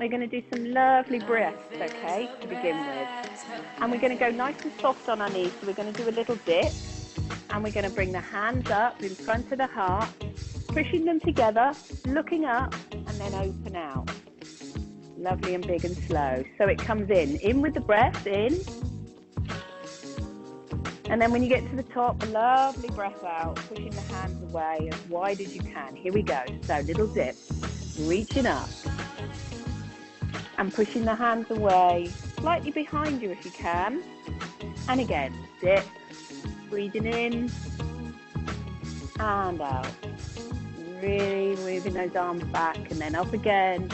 we're going to do some lovely breaths, okay, to begin with. And we're going to go nice and soft on our knees. So we're going to do a little dip. And we're going to bring the hands up in front of the heart, pushing them together, looking up, and then open out. Lovely and big and slow. So it comes in with the breath, in. And then when you get to the top, a lovely breath out, pushing the hands away as wide as you can. Here we go. So little dip, reaching up. And pushing the hands away, slightly behind you if you can. And again, dip. Breathing in and out. Really moving those arms back and then up again.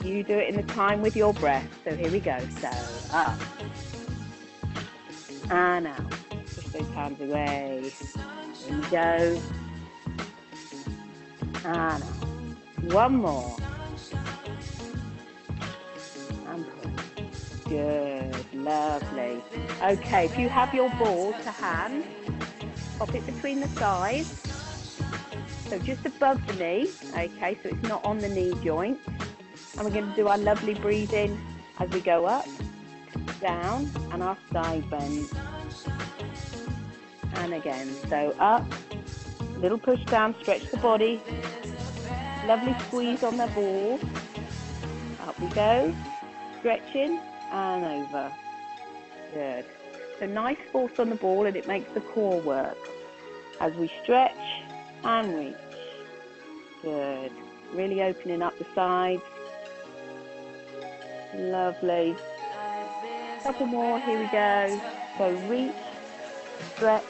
You do it in the time with your breath. So here we go. So up and out. Push those hands away. Here we go. And out. One more. And push. Good. Lovely. Okay, if you have your ball to hand, pop it between the sides. So just above the knee, okay, so it's not on the knee joint. And we're going to do our lovely breathing as we go up, down, and our side bend. And again, so up, little push down, stretch the body. Lovely squeeze on the ball. Up we go, stretching and over. Good. So nice force on the ball and it makes the core work as we stretch and reach. Good. Really opening up the sides. Lovely. Couple more, here we go. So reach, stretch,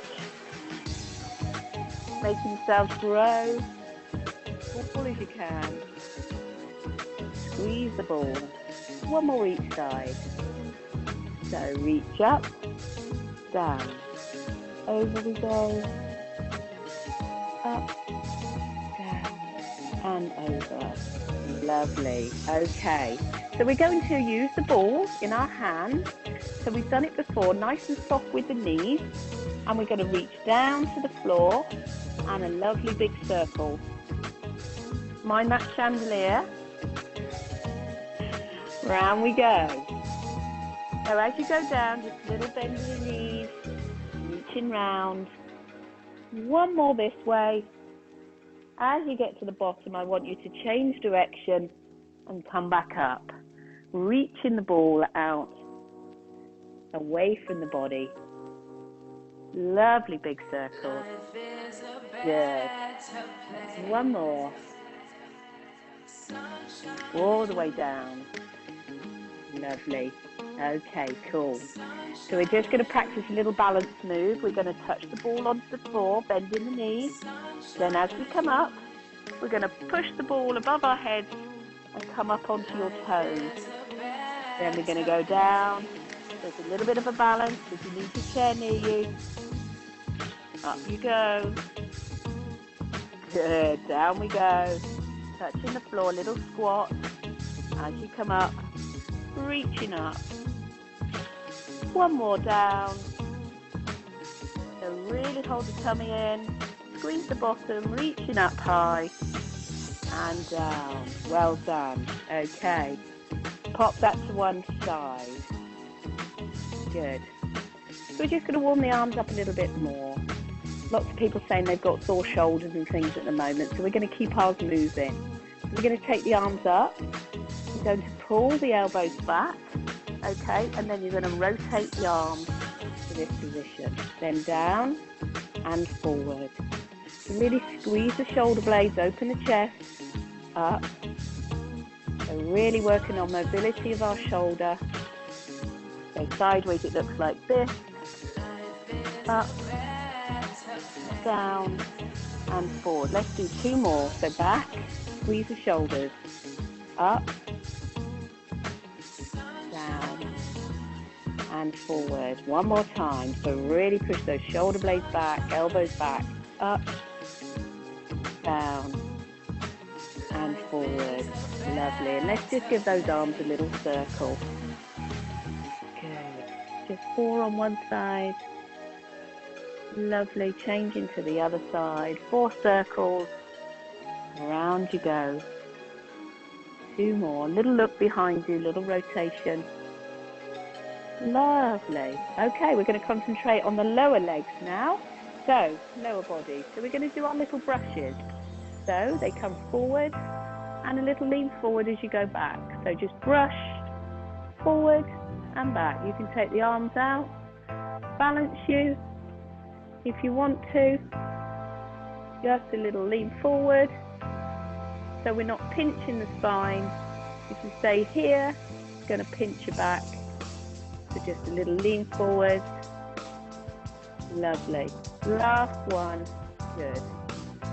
making yourselves grow as full as you can. Squeeze the ball. One more each side. So reach up, down, over we go, up, down, and over. Lovely. Okay, so we're going to use the ball in our hands. So we've done it before, nice and soft with the knees, and we're going to reach down to the floor and a lovely big circle. Mind that chandelier. Round we go. So as you go down, just a little bend in the knees, reaching round. One more this way. As you get to the bottom, I want you to change direction and come back up. Reaching the ball out, away from the body. Lovely big circles. Good. One more. All the way down. Lovely. Okay, cool. So we're just going to practice a little balance move. We're going to touch the ball onto the floor, bending the knees. Then as we come up, we're going to push the ball above our heads and come up onto your toes. Then we're going to go down. There's a little bit of a balance if you need your chair near you. Up you go. Good. Down we go. Touching the floor, little squat. As you come up, reaching up. One more down. So really hold the tummy in. Squeeze the bottom, reaching up high. And down. Well done. Okay. Pop that to one side. Good. So we're just going to warm the arms up a little bit more. Lots of people saying they've got sore shoulders and things at the moment, so we're going to keep ours moving. We're going to take the arms up. We're going to pull the elbows back, okay, and then you're going to rotate the arms to this position. Then down and forward. So really squeeze the shoulder blades, open the chest, up. So really working on mobility of our shoulder. So sideways it looks like this. Up, down, and forward. Let's do two more. So back, squeeze the shoulders. Up, down, and forward. One more time. So really push those shoulder blades back, elbows back. Up, down, and forward. Lovely. And let's just give those arms a little circle. Good. Just 4 on one side. Lovely. Changing to the other side. 4 circles. Around you go. 2 more. Little look behind you, little rotation. Lovely. Okay, we're going to concentrate on the lower legs now. So, lower body. So we're going to do our little brushes. So they come forward and a little lean forward as you go back. So just brush forward and back. You can take the arms out, balance you if you want to. Just a little lean forward. So we're not pinching the spine. If you stay here, it's going to pinch your back. So just a little lean forward. Lovely. Last one. Good.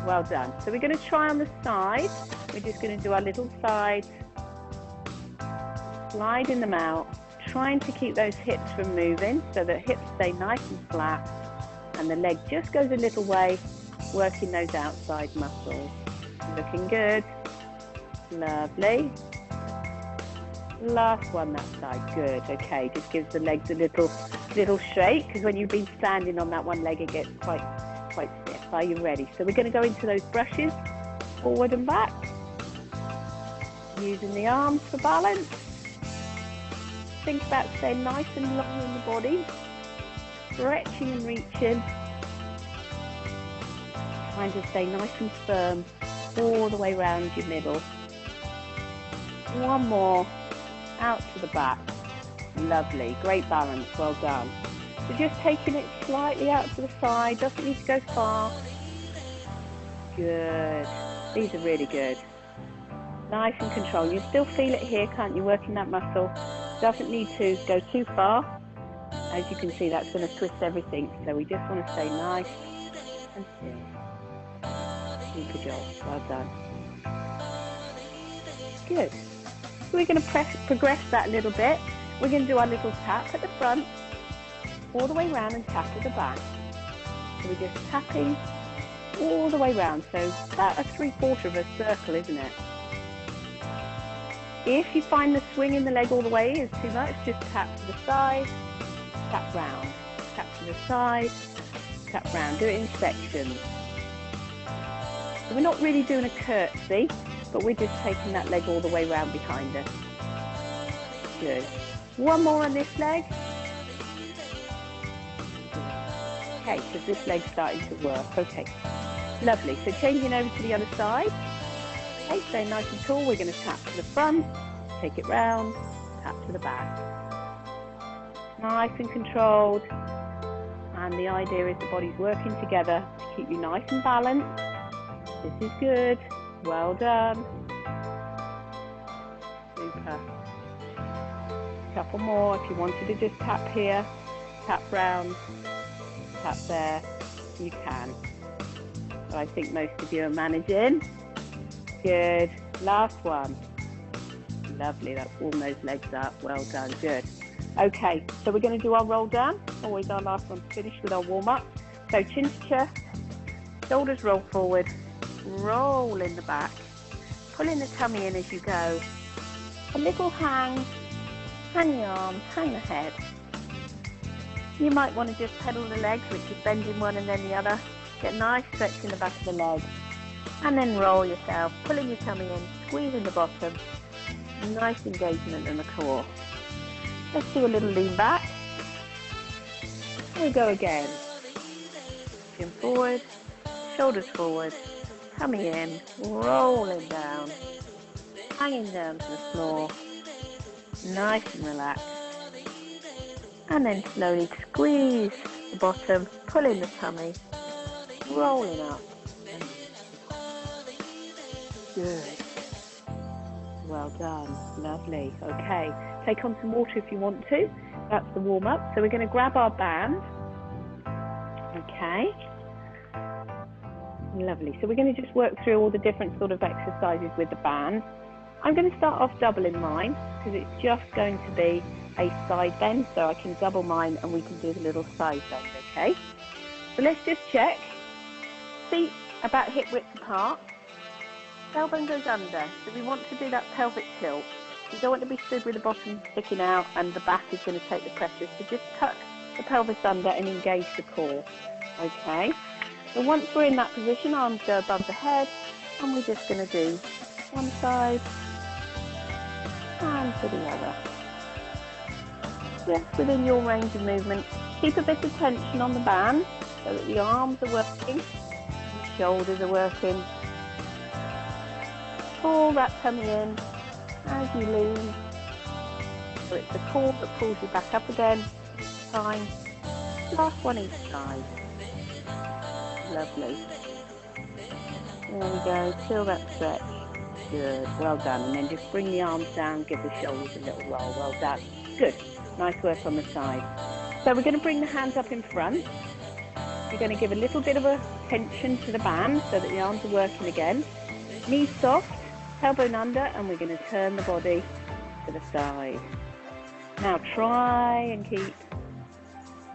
Well done. So we're going to try on the side. We're just going to do our little sides. Sliding them out. Trying to keep those hips from moving so that hips stay nice and flat. And the leg just goes a little way, working those outside muscles. Looking good. Lovely. Last one that side. Good. Okay, just gives the legs a little shake, because when you've been standing on that one leg it gets quite stiff. Are you ready? So we're going to go into those brushes, forward and back, using the arms for balance. Think about staying nice and long in the body, stretching and reaching, trying to stay nice and firm all the way around your middle. One more, out to the back. Lovely, great balance, well done. So just taking it slightly out to the side, doesn't need to go far. Good, these are really good. Nice and controlled. You still feel it here, can't you, working that muscle? Doesn't need to go too far. As you can see, that's going to twist everything, so we just want to stay nice and still. Super job, well done. Good. So we're going to progress that a little bit. We're going to do our little tap at the front, all the way around, and tap at the back. So we're just tapping all the way around. So about a 3/4 of a circle, isn't it? If you find the swing in the leg all the way is too much, just tap to the side, tap round, tap to the side, tap round. Do it in sections. So we're not really doing a curtsy, but we're just taking that leg all the way round behind us. Good. One more on this leg. Okay, because this leg's starting to work. Okay, lovely. So changing over to the other side. Okay, stay nice and tall. We're going to tap to the front, take it round, tap to the back. Nice and controlled. And the idea is the body's working together to keep you nice and balanced. This is good. Well done. Super. Couple more. If you wanted to just tap here, tap round, tap there, you can. But I think most of you are managing. Good. Last one. Lovely. That's warm those legs up. Well done. Good. Okay, so we're going to do our roll down. Always our last one to finish with our warm up. So chin to chest, shoulders roll forward, roll in the back, pulling the tummy in as you go. A little hang the arms, hang the head. You might want to just pedal the legs, which is bending one and then the other. Get a nice stretch in the back of the leg. And then roll yourself, pulling your tummy in, squeezing the bottom. Nice engagement in the core. Let's do a little lean back. Here we go again. Chin forward, shoulders forward, tummy in, rolling down, hanging down to the floor. Nice and relaxed. And then slowly squeeze the bottom, pulling the tummy, rolling up. Good. Well done. Lovely. Okay. Take on some water if you want to. That's the warm up. So we're going to grab our band. Okay. Lovely. So we're going to just work through all the different sort of exercises with the band. I'm going to start off doubling mine because it's just going to be a side bend. So I can double mine and we can do the little side bend. Okay. So let's just check. Feet about hip width apart. Tailbone goes under, so we want to do that pelvic tilt. You don't want to be stood with the bottom sticking out and the back is going to take the pressure. So just tuck the pelvis under and engage the core. Okay. So once we're in that position, arms go above the head and we're just going to do one side and to the other. Just within your range of movement. Keep a bit of tension on the band so that the arms are working, the shoulders are working. Pull that tummy in as you lean. So it's the core that pulls you back up again. Time. Last one each side. Lovely. There we go. Feel that stretch. Good. Well done. And then just bring the arms down. Give the shoulders a little roll. Well done. Good. Nice work on the side. So we're going to bring the hands up in front. You're going to give a little bit of a tension to the band so that the arms are working again. Knees soft, tailbone under, and we're going to turn the body to the side. Now try and keep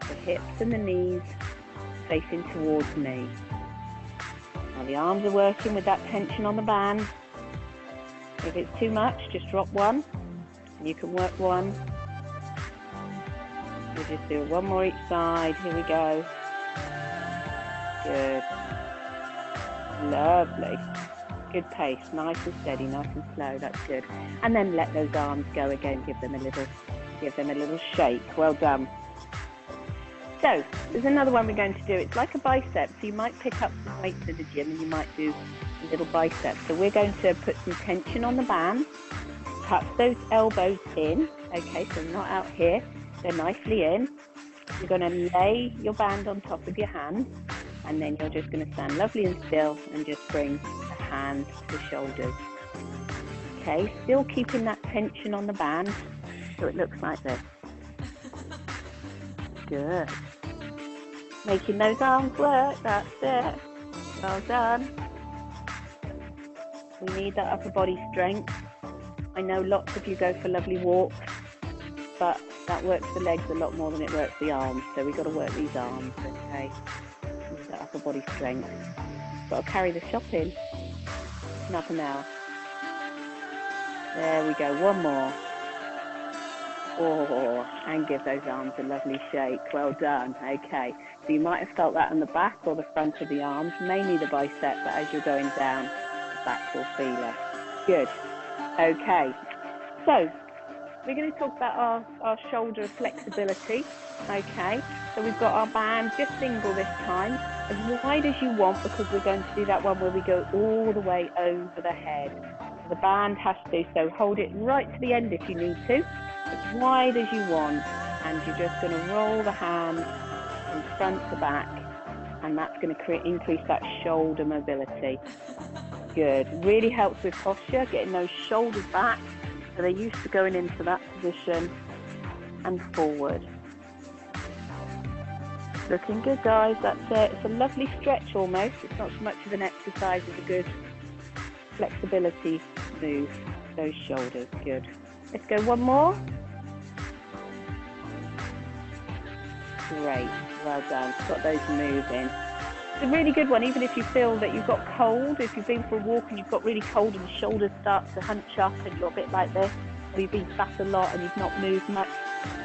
the hips and the knees facing towards me. Now the arms are working with that tension on the band. If it's too much, just drop one. And you can work one. We'll just do one more each side. Here we go. Good. Lovely. Good pace. Nice and steady, nice and slow. That's good. And then let those arms go again. Give them a little shake. Well done. So there's another one we're going to do. It's like a bicep. So you might pick up some weights at the gym and you might do a little bicep. So we're going to put some tension on the band. Tuck those elbows in. Okay, so not out here. They're nicely in. You're going to lay your band on top of your hand, and then you're just going to stand lovely and still and just bring the hand to the shoulders. Okay, still keeping that tension on the band so it looks like this. Good. Making those arms work, that's it. Well done. We need that upper body strength. I know lots of you go for lovely walks, but that works the legs a lot more than it works the arms. So we've got to work these arms, okay? Use that upper body strength. Got to carry the shopping. Nothing else. There we go. One more. Oh, and give those arms a lovely shake. Well done. Okay. So you might have felt that on the back or the front of the arms, mainly the bicep, but as you're going down, the back will feel it. Good. Okay. So we're going to talk about our shoulder flexibility. Okay. So we've got our band just single this time, as wide as you want, because we're going to do that one where we go all the way over the head. So the band has to, so hold it right to the end if you need to, as wide as you want, and you're just going to roll the hand from front to back, and that's going to increase that shoulder mobility. Good. Really helps with posture, getting those shoulders back so they're used to going into that position and forward. Looking good, guys. That's it. It's a lovely stretch almost. It's not so much of an exercise as a good flexibility move. Those shoulders. Good. Let's go one more. Great. Well done. Got those moving. It's a really good one, even if you feel that you've got cold, if you've been for a walk and you've got really cold and the shoulders start to hunch up and you're a bit like this, or you've been sat a lot and you've not moved much,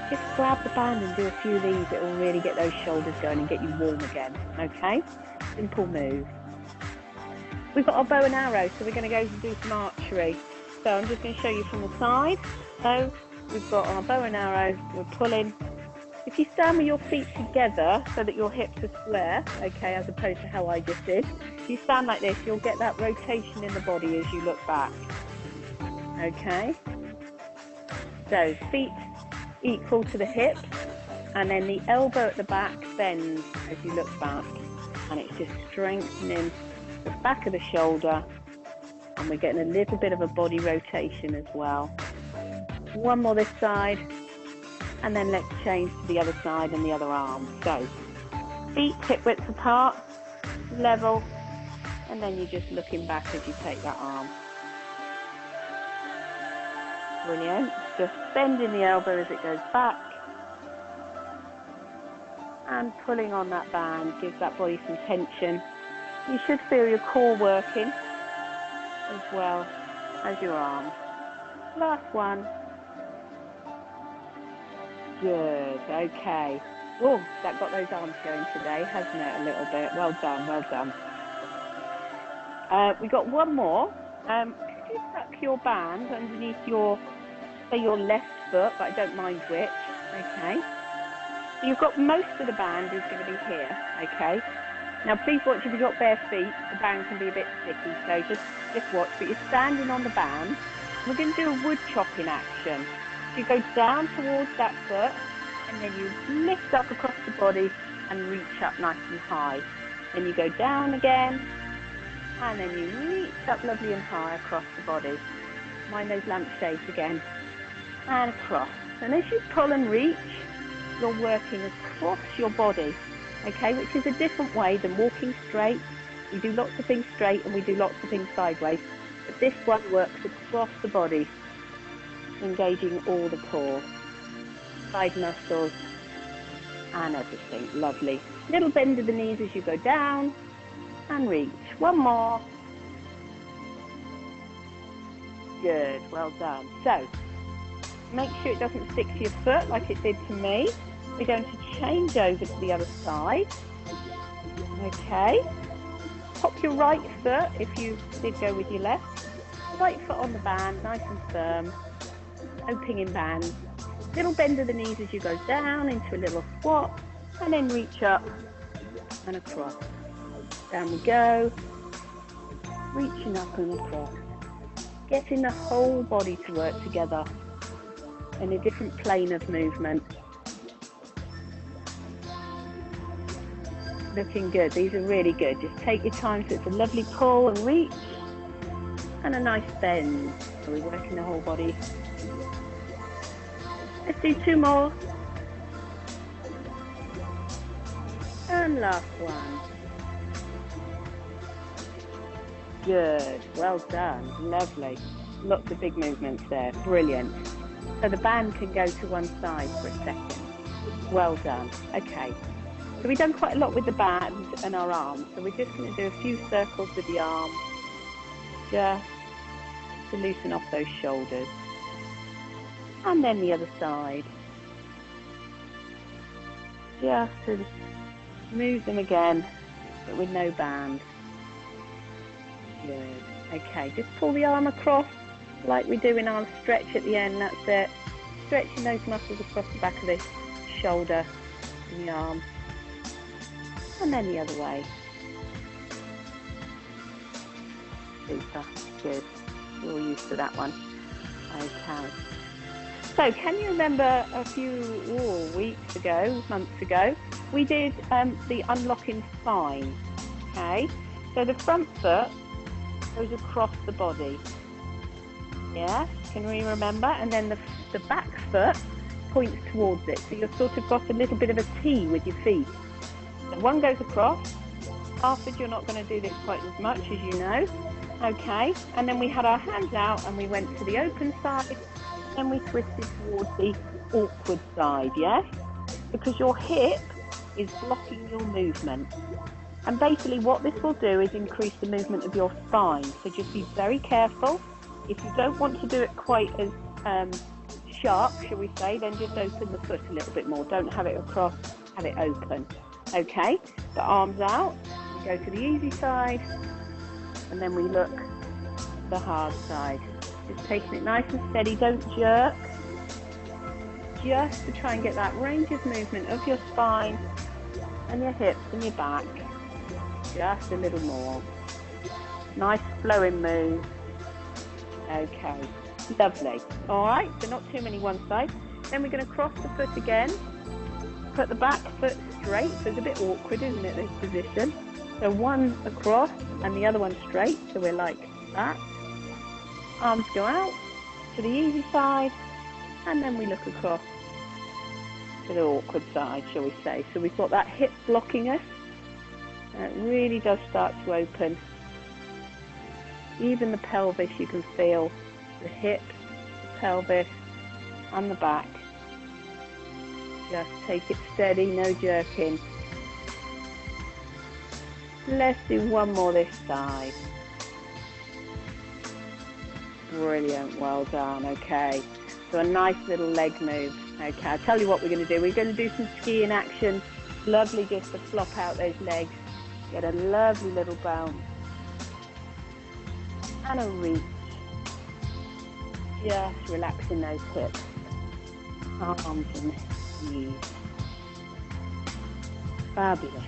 just grab the band and do a few of these. It will really get those shoulders going and get you warm again, okay? Simple move. We've got our bow and arrow, so we're going to go and do some archery. So I'm just going to show you from the side. So we've got our bow and arrow, we're pulling. If you stand with your feet together so that your hips are square, okay, as opposed to how I just did, if you stand like this, you'll get that rotation in the body as you look back, okay? So feet equal to the hips, and then the elbow at the back bends as you look back, and it's just strengthening the back of the shoulder, and we're getting a little bit of a body rotation as well. One more this side. And then let's change to the other side and the other arm. So, feet hip width apart, level, and then you're just looking back as you take that arm. Brilliant. Just bending the elbow as it goes back. And pulling on that band, gives that body some tension. You should feel your core working as well as your arm. Last one. Good, okay. Oh, that got those arms going today, hasn't it, a little bit? Well done, well done. We got one more. Could you tuck your band underneath your say your left foot, but I don't mind which, okay? So you've got most of the band is going to be here, okay? Now please watch, if you've got bare feet, the band can be a bit sticky, so just watch. But you're standing on the band. We're going to do a wood chopping action. So you go down towards that foot, and then you lift up across the body and reach up nice and high. Then you go down again, and then you reach up lovely and high across the body. Mind those lampshades again. And across. And as you pull and reach, you're working across your body, okay, which is a different way than walking straight. We do lots of things straight and we do lots of things sideways, but this one works across the body, engaging all the core, side muscles, and everything. Lovely. Little bend of the knees as you go down and reach. One more. Good, well done. So, make sure it doesn't stick to your foot like it did to me. We're going to change over to the other side. Okay. Pop your right foot, if you did go with your left. Right foot on the band, nice and firm. No pinging bands. Little bend of the knees as you go down into a little squat. And then reach up and across. Down we go. Reaching up and across. Getting the whole body to work together in a different plane of movement. Looking good. These are really good. Just take your time, so it's a lovely pull and reach and a nice bend. So we're working the whole body. Let's do two more. And last one. Good. Well done. Lovely. Lots of big movements there. Brilliant. So the band can go to one side for a second. Well done. Okay. So we've done quite a lot with the band and our arms. So we're just going to do a few circles with the arm, just to loosen off those shoulders. And then the other side. Just to move them again, but with no band. Good. Okay, just pull the arm across like we do in our stretch at the end. That's it. Stretching those muscles across the back of the shoulder and the arm. And then the other way. Super. Good. You're all used to that one. Okay. So can you remember a few weeks ago, months ago, we did the unlocking spine. Okay. So the front foot goes across the body. Yeah, can we remember? And then the back foot points towards it. So you've sort of got a little bit of a T with your feet. So one goes across. Afterwards, you're not going to do this quite as much, as you know. Okay, and then we had our hands out and we went to the open side. Then we twisted towards the awkward side, yes? Because your hip is blocking your movement. And basically what this will do is increase the movement of your spine. So just be very careful. If you don't want to do it quite as sharp, shall we say, then just open the foot a little bit more. Don't have it across, have it open. Okay, the arms out, we go to the easy side, and then we look the hard side. Just taking it nice and steady, don't jerk. Just to try and get that range of movement of your spine and your hips and your back. Just a little more. Nice flowing move. Okay, lovely. All right, so not too many one side. Then we're going to cross the foot again. Put the back foot straight. So it's a bit awkward, isn't it, this position? So one across and the other one straight. So we're like that. Arms go out to the easy side. And then we look across to the awkward side, shall we say. So we've got that hip blocking us. And it really does start to open. Even the pelvis, you can feel the hip, the pelvis, and the back. Just take it steady, no jerking. Let's do one more this side. Brilliant, well done, okay. So a nice little leg move. Okay, I'll tell you what we're going to do. We're going to do some skiing action. Lovely just to flop out those legs. Get a lovely little bounce. And a reach. Just relaxing those hips, arms and knees. Fabulous.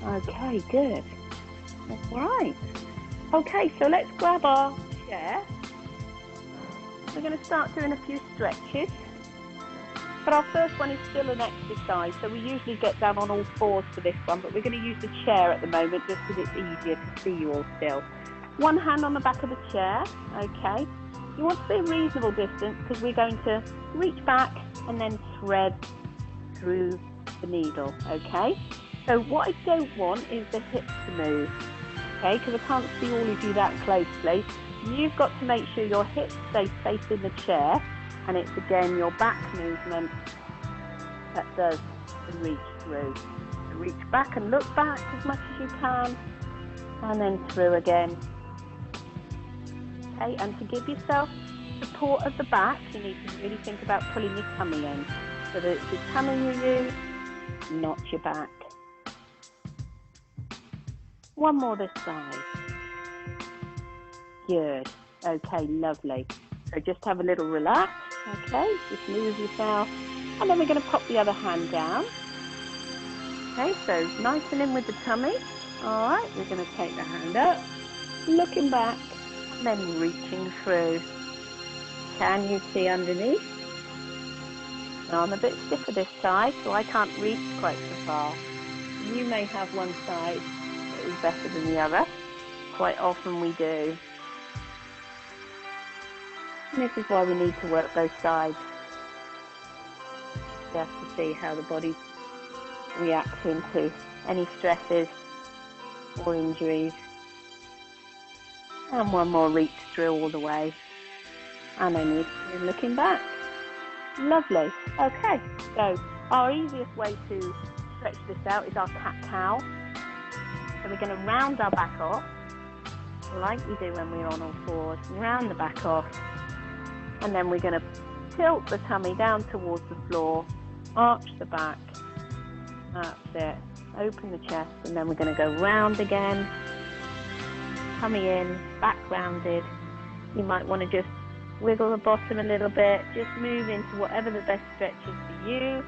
Okay, good. All right. Okay, so let's grab our chair. We're going to start doing a few stretches. But our first one is still an exercise, so we usually get down on all fours for this one, but we're going to use the chair at the moment just because it's easier to see you all still. One hand on the back of the chair, okay. You want to be a reasonable distance because we're going to reach back and then thread through the needle, okay. So what I don't want is the hips to move, okay, because I can't see all of you that closely. You've got to make sure your hips stay facing the chair, and it's again your back movement that does the reach through. So reach back and look back as much as you can, and then through again. Okay, and to give yourself support at the back, you need to really think about pulling your tummy in, so that it's your tummy you use, not your back. One more this side. Good. Okay, lovely. So just have a little relax, okay? Just move yourself. And then we're going to pop the other hand down. Okay, so nice and in with the tummy. All right, we're going to take the hand up, looking back, and then reaching through. Can you see underneath? Now I'm a bit stiffer this side, so I can't reach quite so far. You may have one side that is better than the other. Quite often we do. And this is why we need to work both sides, just to see how the body's reacting to any stresses or injuries. And one more reach through all the way. And then you're looking back. Lovely. Okay, so our easiest way to stretch this out is our cat-cow. So we're going to round our back off, like we do when we're on all fours. Round the back off. And then we're going to tilt the tummy down towards the floor, arch the back, that's it, open the chest, and then we're going to go round again, tummy in, back rounded. You might want to just wiggle the bottom a little bit, just move into whatever the best stretch is for you,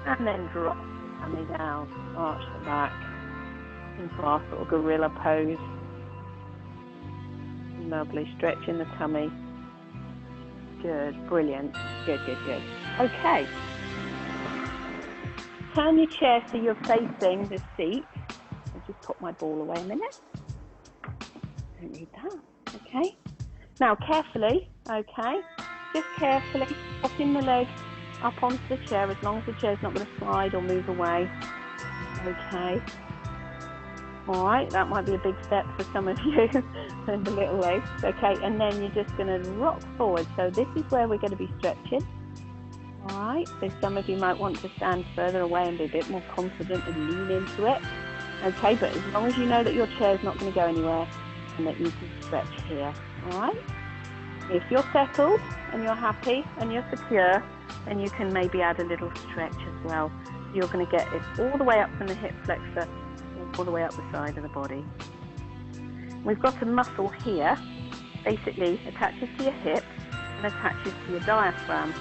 and then drop the tummy down, arch the back, into our sort of gorilla pose. Lovely, stretching the tummy. Good, brilliant. Good, good, good. Okay. Turn your chair so you're facing the seat. I'll just put my ball away a minute. Don't need that. Okay. Now, carefully, okay, just carefully popping the leg up onto the chair as long as the chair's not going to slide or move away. Okay. All right, that might be a big step for some of you, and the little legs. Okay, and then you're just going to rock forward. So this is where we're going to be stretching. All right, so some of you might want to stand further away and be a bit more confident and lean into it. Okay, but as long as you know that your chair's not going to go anywhere and that you can stretch here. All right. If you're settled and you're happy and you're secure, then you can maybe add a little stretch as well. You're going to get it all the way up from the hip flexor, all the way up the side of the body. We've got a muscle here, basically attaches to your hip and attaches to your diaphragm,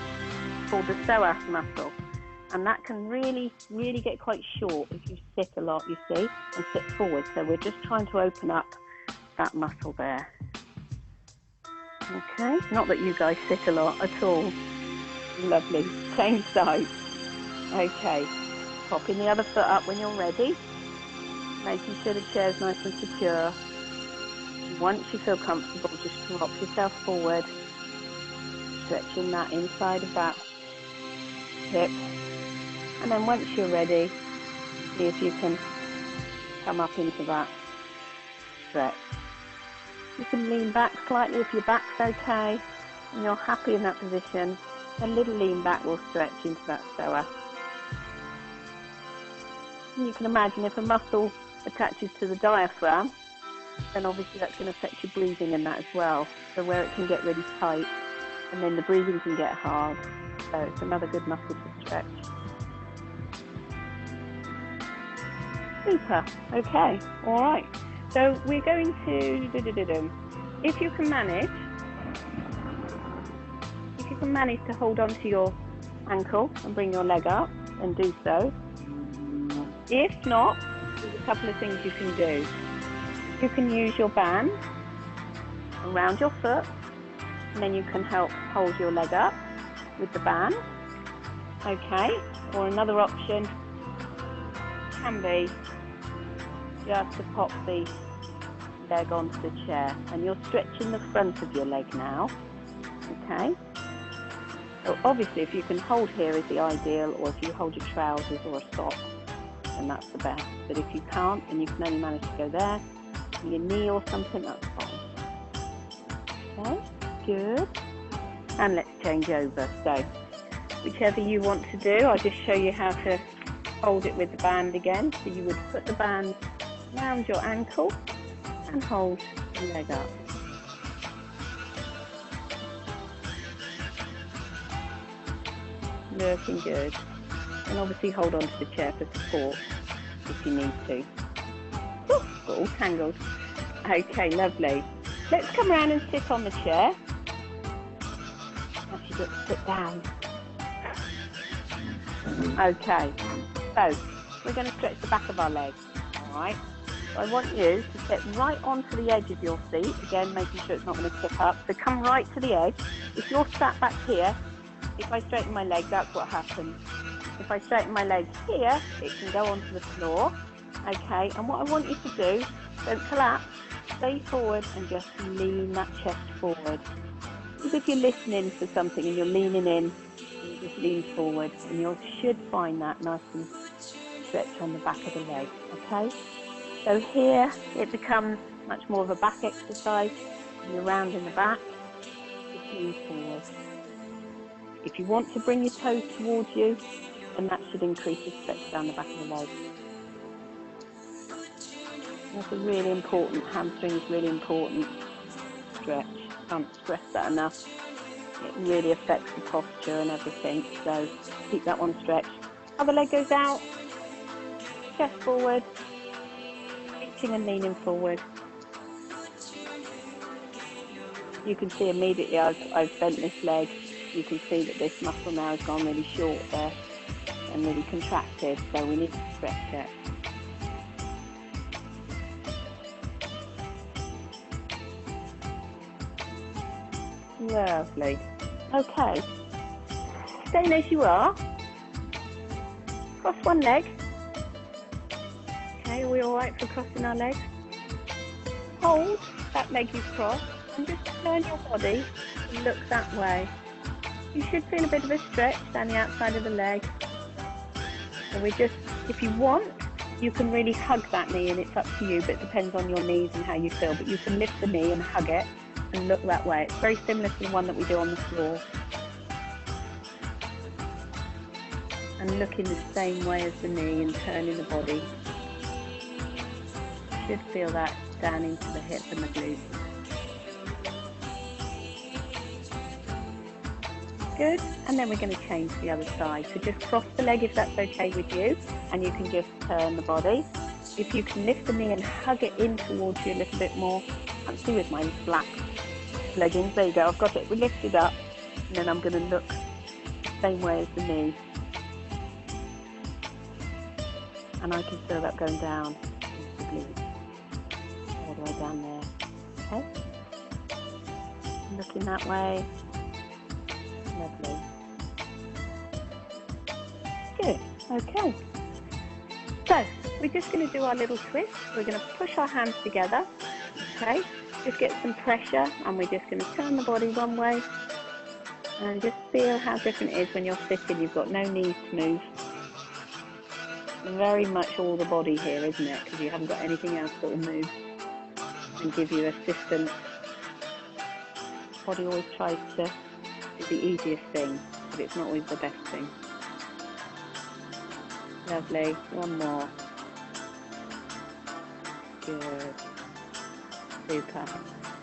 called the psoas muscle. And that can really, really get quite short if you sit a lot, you see, and sit forward. So we're just trying to open up that muscle there. Okay, not that you guys sit a lot at all. Lovely, same side. Okay, popping the other foot up when you're ready. Making sure the chair's nice and secure. Once you feel comfortable, just drop yourself forward, stretching that inside of that hip. And then once you're ready, see if you can come up into that stretch. You can lean back slightly if your back's okay and you're happy in that position. A little lean back will stretch into that psoas. And you can imagine if a muscle attaches to the diaphragm, then obviously that's going to affect your breathing in that as well. So where it can get really tight, and then the breathing can get hard. So it's another good muscle to stretch. Super. Okay. All right. So we're going to If you can manage to hold on to your ankle and bring your leg up, then do so. If not, there's a couple of things you can do. You can use your band around your foot, and then you can help hold your leg up with the band. Okay, or another option can be just to pop the leg onto the chair, and you're stretching the front of your leg now. Okay, so obviously if you can hold here is the ideal, or if you hold your trousers or a sock, then that's the best. But if you can't and you can only manage to go there, your knee or something, that's fine. Okay, good. And let's change over. So whichever you want to do, I'll just show you how to hold it with the band again. So you would put the band around your ankle and hold the leg up. Looking good. And obviously hold on to the chair for support if you need to. Ooh, got all tangled. Okay, lovely. Let's come around and sit on the chair. Actually, just sit down. Okay, so we're going to stretch the back of our legs. Alright, so I want you to sit right onto the edge of your seat. Again, making sure it's not going to tip up. So come right to the edge. If you're sat back here, if I straighten my leg, that's what happens. If I straighten my leg here, it can go onto the floor. Okay, and what I want you to do, don't collapse, stay forward and just lean that chest forward. As if you're listening for something and you're leaning in, and you just lean forward, and you should find that nice and stretch on the back of the leg. Okay, so here it becomes much more of a back exercise. You're rounding the back, just lean forward. If you want to bring your toes towards you, then that should increase the stretch down the back of the leg. That's a really important, hamstring is really important stretch. Can't stress that enough. It really affects the posture and everything, so keep that one stretched. Other leg goes out, chest forward, reaching and leaning forward. You can see immediately I've bent this leg. You can see that this muscle now has gone really short there and really contracted, so we need to stretch it. Lovely. Okay, staying as you are, cross one leg. Okay, are we alright for crossing our legs? Hold that leg you've crossed and just turn your body and look that way. You should feel a bit of a stretch down the outside of the leg. And we just, if you want, you can really hug that knee, and it's up to you, but it depends on your knees and how you feel. But you can lift the knee and hug it and look that way. It's very similar to the one that we do on the floor. And looking the same way as the knee and turning the body. You should feel that down into the hip and the glutes. Good, and then we're going to change to the other side. So just cross the leg if that's okay with you, and you can just turn the body. If you can lift the knee and hug it in towards you a little bit more. I can't see with my black leggings. There you go, I've got it lifted up, and then I'm going to look the same way as the knee. And I can feel that going down into the glutes, all the way down there. Okay, looking that way. Lovely. Good. Okay. So we're just going to do our little twist. We're going to push our hands together. Okay. Just get some pressure, and we're just going to turn the body one way, and just feel how different it is when you're sitting. You've got no knees to move. Very much all the body here, isn't it? Because you haven't got anything else that will move and give you assistance. Body always tries to do the easiest thing, but it's not always the best thing. Lovely. One more. Good. Super.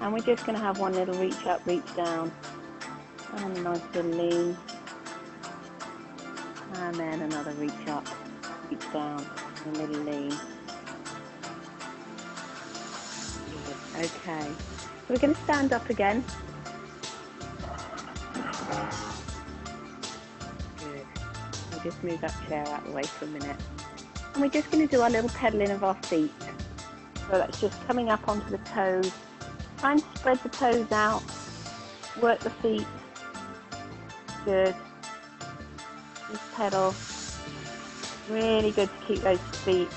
And we're just going to have one little reach up, reach down, and a nice little lean, and then another reach up, reach down, and a little lean. Okay. So we're going to stand up again. Good. We'll just move that chair out of the way for a minute. And we're just going to do our little pedaling of our feet. So that's just coming up onto the toes. Try and spread the toes out. Work the feet. Good. Just pedal. Really good to keep those feet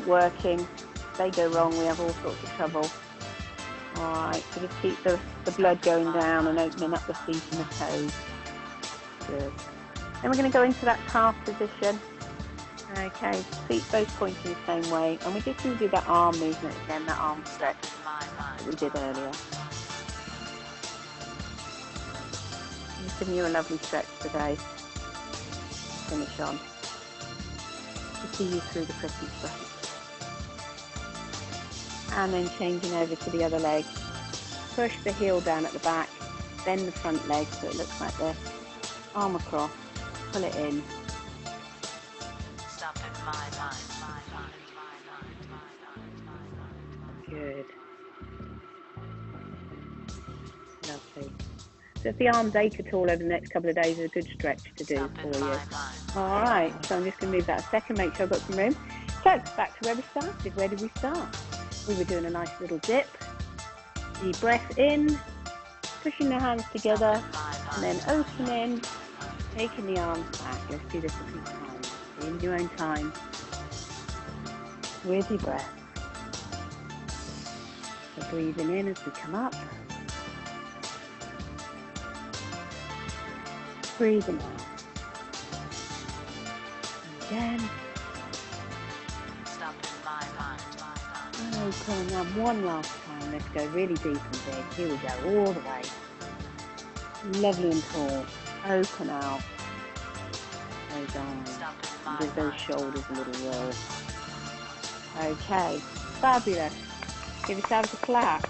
working. If they go wrong, we have all sorts of trouble. Alright, so just keep the blood going down and opening up the feet and the toes. Good. Then we're going to go into that calf position. Okay, feet both pointing the same way. And we're just going to do that arm movement again, that arm stretch that we did earlier. Just giving you a lovely stretch today. Finish on. To see you through the Christmas break. And then changing over to the other leg. Push the heel down at the back, bend the front leg so it looks like this. Arm across, pull it in. Good. Lovely. So if the arms ache at all over the next couple of days, it's a good stretch to do for you. Alright, so I'm just going to move that a second, make sure I've got some room. So, back to where we started. Where did we start? We were doing a nice little dip. Deep breath in, pushing the hands together, and then opening, taking the arms back. Let's do this a few times. In your own time. With your breath. So breathing in as we come up. Breathing out. And again. And open. Now one last time. Let's go really deep and big. Here we go. All the way. Lovely and tall. Open out. Go down. Give those shoulders a little roll. Okay. Fabulous. Give yourselves a clap.